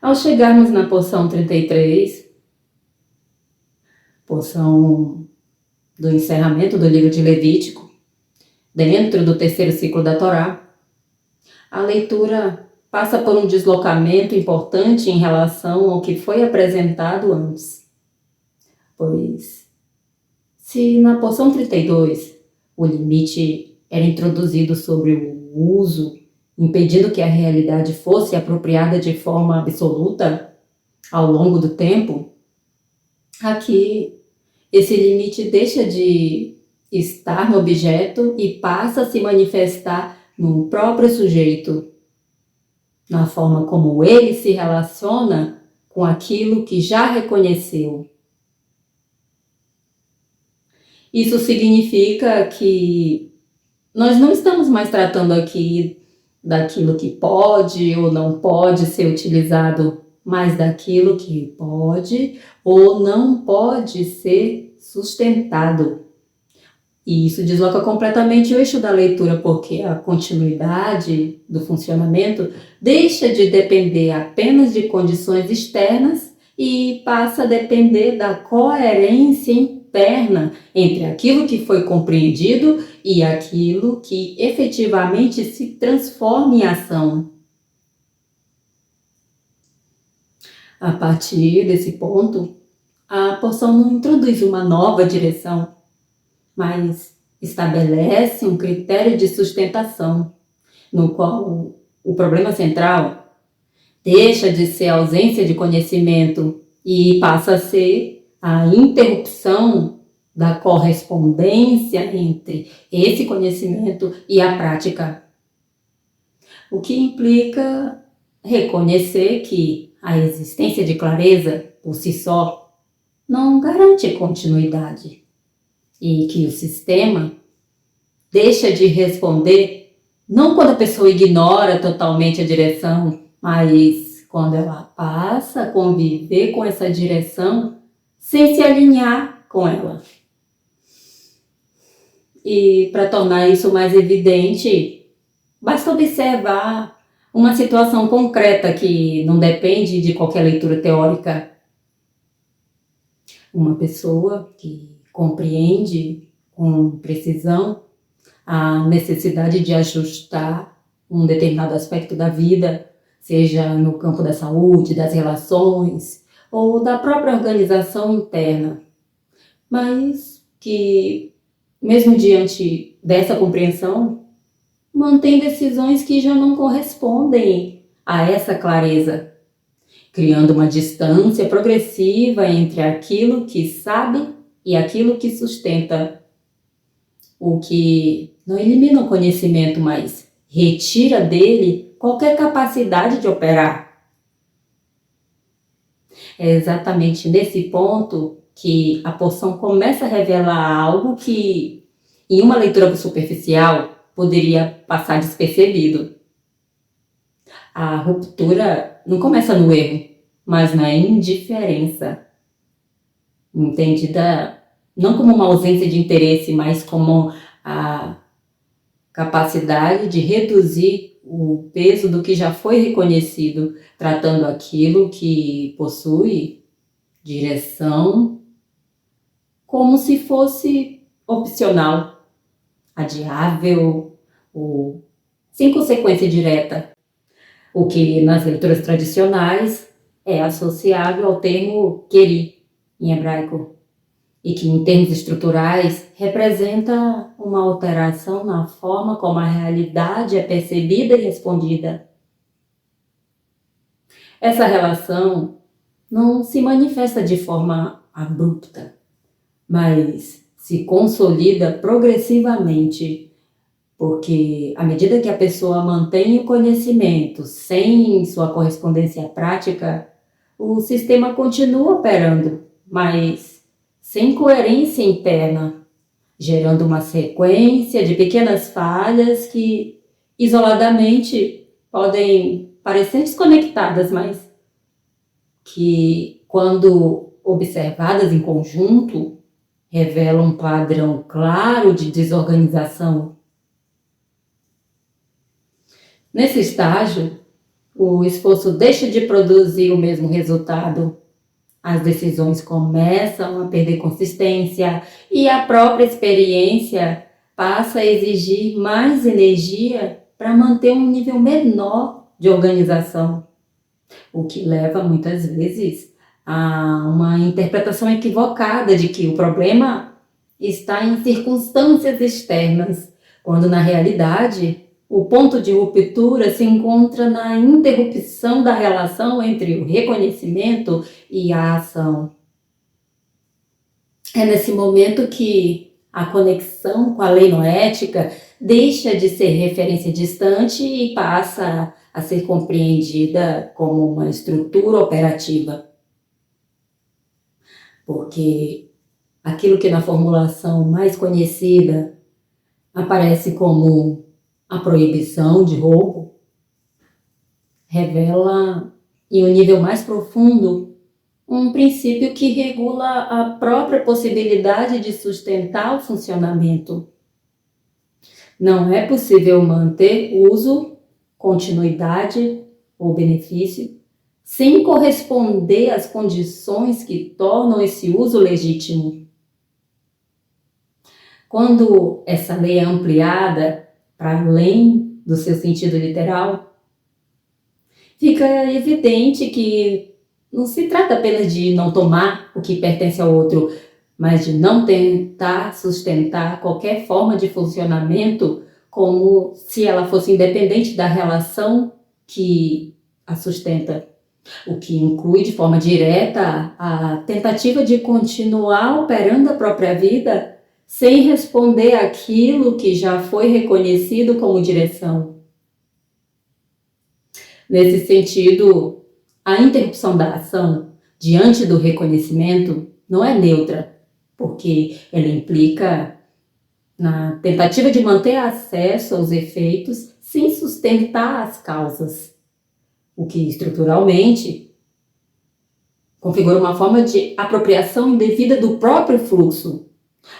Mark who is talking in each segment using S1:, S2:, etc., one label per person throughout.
S1: Ao chegarmos na porção 33, porção do encerramento do livro de Levítico, dentro do terceiro ciclo da Torá, a leitura passa por um deslocamento importante em relação ao que foi apresentado antes. Pois, se na porção 32 o limite era introduzido sobre o uso, impedindo que a realidade fosse apropriada de forma absoluta ao longo do tempo, aqui esse limite deixa de estar no objeto e passa a se manifestar no próprio sujeito, na forma como ele se relaciona com aquilo que já reconheceu. Isso significa que nós não estamos mais tratando aqui daquilo que pode ou não pode ser utilizado, mas daquilo que pode ou não pode ser sustentado. E isso desloca completamente o eixo da leitura, porque a continuidade do funcionamento deixa de depender apenas de condições externas e passa a depender da coerência interna entre aquilo que foi compreendido e aquilo que efetivamente se transforma em ação. A partir desse ponto, a porção não introduz uma nova direção, mas estabelece um critério de sustentação, no qual o problema central deixa de ser a ausência de conhecimento e passa a ser a interrupção da correspondência entre esse conhecimento e a prática. O que implica reconhecer que a existência de clareza, por si só, não garante continuidade. E que o sistema deixa de responder não quando a pessoa ignora totalmente a direção, mas quando ela passa a conviver com essa direção sem se alinhar com ela. E para tornar isso mais evidente, basta observar uma situação concreta que não depende de qualquer leitura teórica. Uma pessoa que compreende com precisão a necessidade de ajustar um determinado aspecto da vida, seja no campo da saúde, das relações ou da própria organização interna, mas que, mesmo diante dessa compreensão, mantém decisões que já não correspondem a essa clareza, criando uma distância progressiva entre aquilo que sabe e aquilo que sustenta, o que não elimina o conhecimento, mas retira dele qualquer capacidade de operar. É exatamente nesse ponto que a porção começa a revelar algo que, em uma leitura superficial, poderia passar despercebido. A ruptura não começa no erro, mas na indiferença, entendida não como uma ausência de interesse, mas como a capacidade de reduzir o peso do que já foi reconhecido, tratando aquilo que possui direção como se fosse opcional, adiável ou sem consequência direta, o que nas leituras tradicionais é associável ao termo keri, em hebraico, e que em termos estruturais representa uma alteração na forma como a realidade é percebida e respondida. Essa relação não se manifesta de forma abrupta, mas se consolida progressivamente, porque à medida que a pessoa mantém o conhecimento sem sua correspondência prática, o sistema continua operando, mas sem coerência interna, gerando uma sequência de pequenas falhas que, isoladamente, podem parecer desconectadas, mas que, quando observadas em conjunto, revelam um padrão claro de desorganização. Nesse estágio, o esforço deixa de produzir o mesmo resultado. As decisões começam a perder consistência e a própria experiência passa a exigir mais energia para manter um nível menor de organização, o que leva muitas vezes a uma interpretação equivocada de que o problema está em circunstâncias externas, quando na realidade o ponto de ruptura se encontra na interrupção da relação entre o reconhecimento e a ação. É nesse momento que a conexão com a lei noética deixa de ser referência distante e passa a ser compreendida como uma estrutura operativa. Porque aquilo que na formulação mais conhecida aparece como a proibição de roubo, revela, em um nível mais profundo, um princípio que regula a própria possibilidade de sustentar o funcionamento. Não é possível manter uso, continuidade ou benefício sem corresponder às condições que tornam esse uso legítimo. Quando essa lei é ampliada para além do seu sentido literal, fica evidente que não se trata apenas de não tomar o que pertence ao outro, mas de não tentar sustentar qualquer forma de funcionamento como se ela fosse independente da relação que a sustenta, o que inclui de forma direta a tentativa de continuar operando a própria vida sem responder àquilo que já foi reconhecido como direção. Nesse sentido, a interrupção da ação diante do reconhecimento não é neutra, porque ela implica na tentativa de manter acesso aos efeitos sem sustentar as causas, o que estruturalmente configura uma forma de apropriação indevida do próprio fluxo,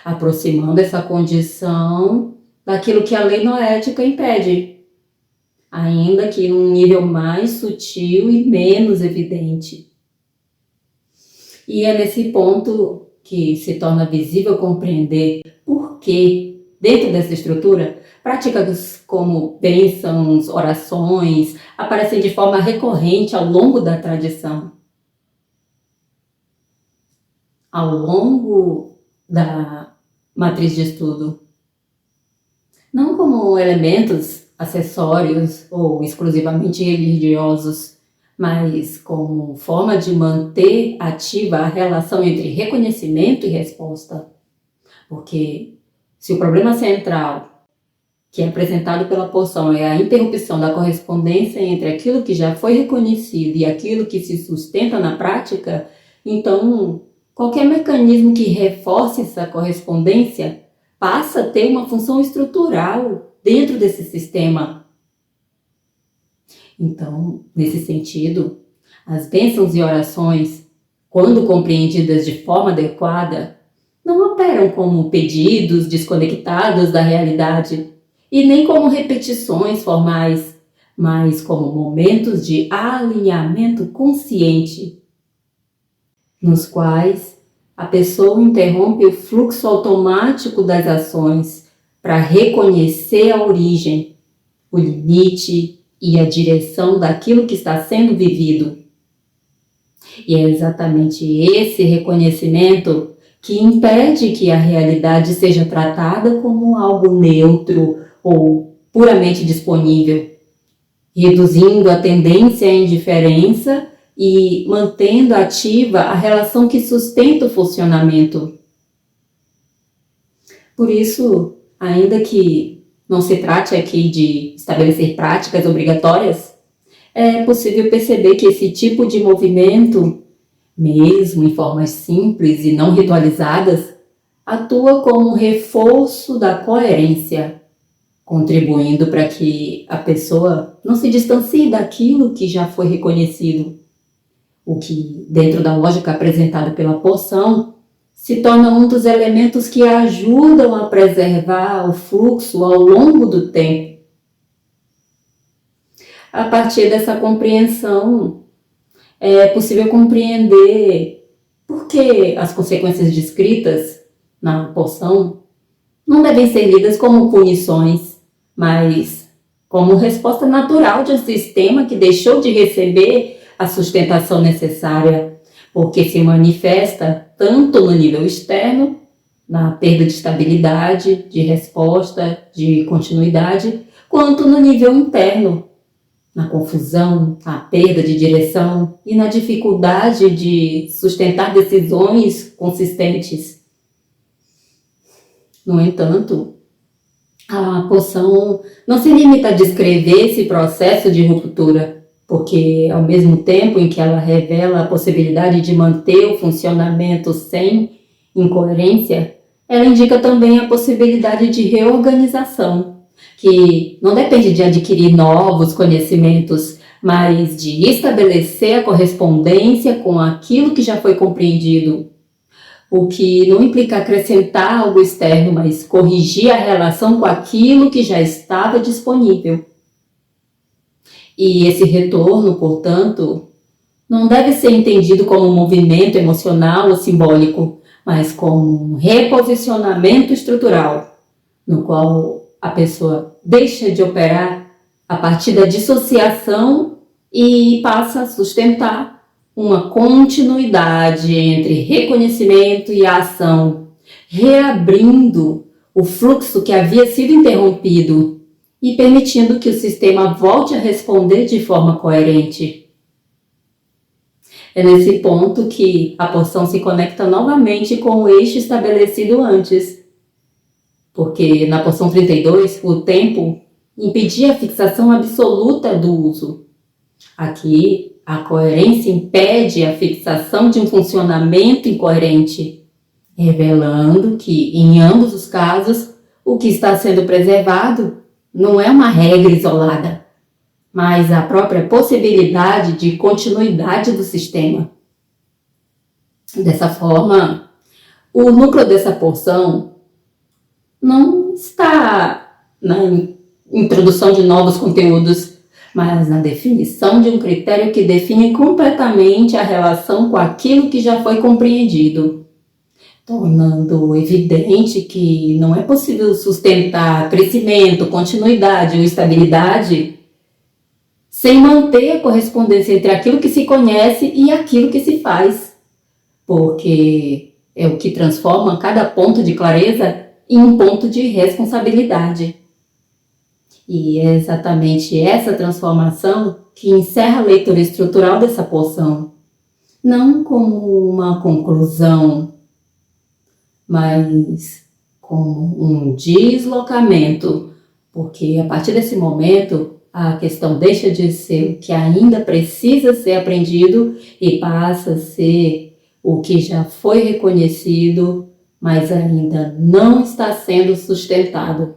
S1: aproximando essa condição daquilo que a lei noética impede, ainda que num nível mais sutil e menos evidente. E é nesse ponto que se torna visível compreender por que, dentro dessa estrutura, práticas como bênçãos, orações, aparecem de forma recorrente ao longo da tradição. Ao longo da matriz de estudo. Não como elementos acessórios ou exclusivamente religiosos, mas como forma de manter ativa a relação entre reconhecimento e resposta. Porque se o problema central que é apresentado pela poção é a interrupção da correspondência entre aquilo que já foi reconhecido e aquilo que se sustenta na prática, então qualquer mecanismo que reforce essa correspondência passa a ter uma função estrutural dentro desse sistema. Então, nesse sentido, as bênçãos e orações, quando compreendidas de forma adequada, não operam como pedidos desconectados da realidade e nem como repetições formais, mas como momentos de alinhamento consciente, nos quais a pessoa interrompe o fluxo automático das ações para reconhecer a origem, o limite e a direção daquilo que está sendo vivido. E é exatamente esse reconhecimento que impede que a realidade seja tratada como algo neutro ou puramente disponível, reduzindo a tendência à indiferença e mantendo ativa a relação que sustenta o funcionamento. Por isso, ainda que não se trate aqui de estabelecer práticas obrigatórias, é possível perceber que esse tipo de movimento, mesmo em formas simples e não ritualizadas, atua como um reforço da coerência, contribuindo para que a pessoa não se distancie daquilo que já foi reconhecido, o que, dentro da lógica apresentada pela poção, se torna um dos elementos que ajudam a preservar o fluxo ao longo do tempo. A partir dessa compreensão, é possível compreender por que as consequências descritas na porção não devem ser lidas como punições, mas como resposta natural de um sistema que deixou de receber a sustentação necessária, porque se manifesta tanto no nível externo, na perda de estabilidade, de resposta, de continuidade, quanto no nível interno, na confusão, na perda de direção e na dificuldade de sustentar decisões consistentes. No entanto, a poção não se limita a descrever esse processo de ruptura, porque ao mesmo tempo em que ela revela a possibilidade de manter o funcionamento sem incoerência, ela indica também a possibilidade de reorganização, que não depende de adquirir novos conhecimentos, mas de estabelecer a correspondência com aquilo que já foi compreendido, o que não implica acrescentar algo externo, mas corrigir a relação com aquilo que já estava disponível. E esse retorno, portanto, não deve ser entendido como um movimento emocional ou simbólico, mas como um reposicionamento estrutural, no qual a pessoa deixa de operar a partir da dissociação e passa a sustentar uma continuidade entre reconhecimento e ação, reabrindo o fluxo que havia sido interrompido e permitindo que o sistema volte a responder de forma coerente. É nesse ponto que a porção se conecta novamente com o eixo estabelecido antes, porque na porção 32, o tempo impedia a fixação absoluta do uso. Aqui, a coerência impede a fixação de um funcionamento incoerente, revelando que, em ambos os casos, o que está sendo preservado não é uma regra isolada, mas a própria possibilidade de continuidade do sistema. Dessa forma, o núcleo dessa porção não está na introdução de novos conteúdos, mas na definição de um critério que define completamente a relação com aquilo que já foi compreendido, tornando evidente que não é possível sustentar crescimento, continuidade ou estabilidade sem manter a correspondência entre aquilo que se conhece e aquilo que se faz, porque é o que transforma cada ponto de clareza em um ponto de responsabilidade. E é exatamente essa transformação que encerra a leitura estrutural dessa porção, não como uma conclusão, mas como um deslocamento, porque a partir desse momento a questão deixa de ser o que ainda precisa ser aprendido e passa a ser o que já foi reconhecido, mas ainda não está sendo sustentado.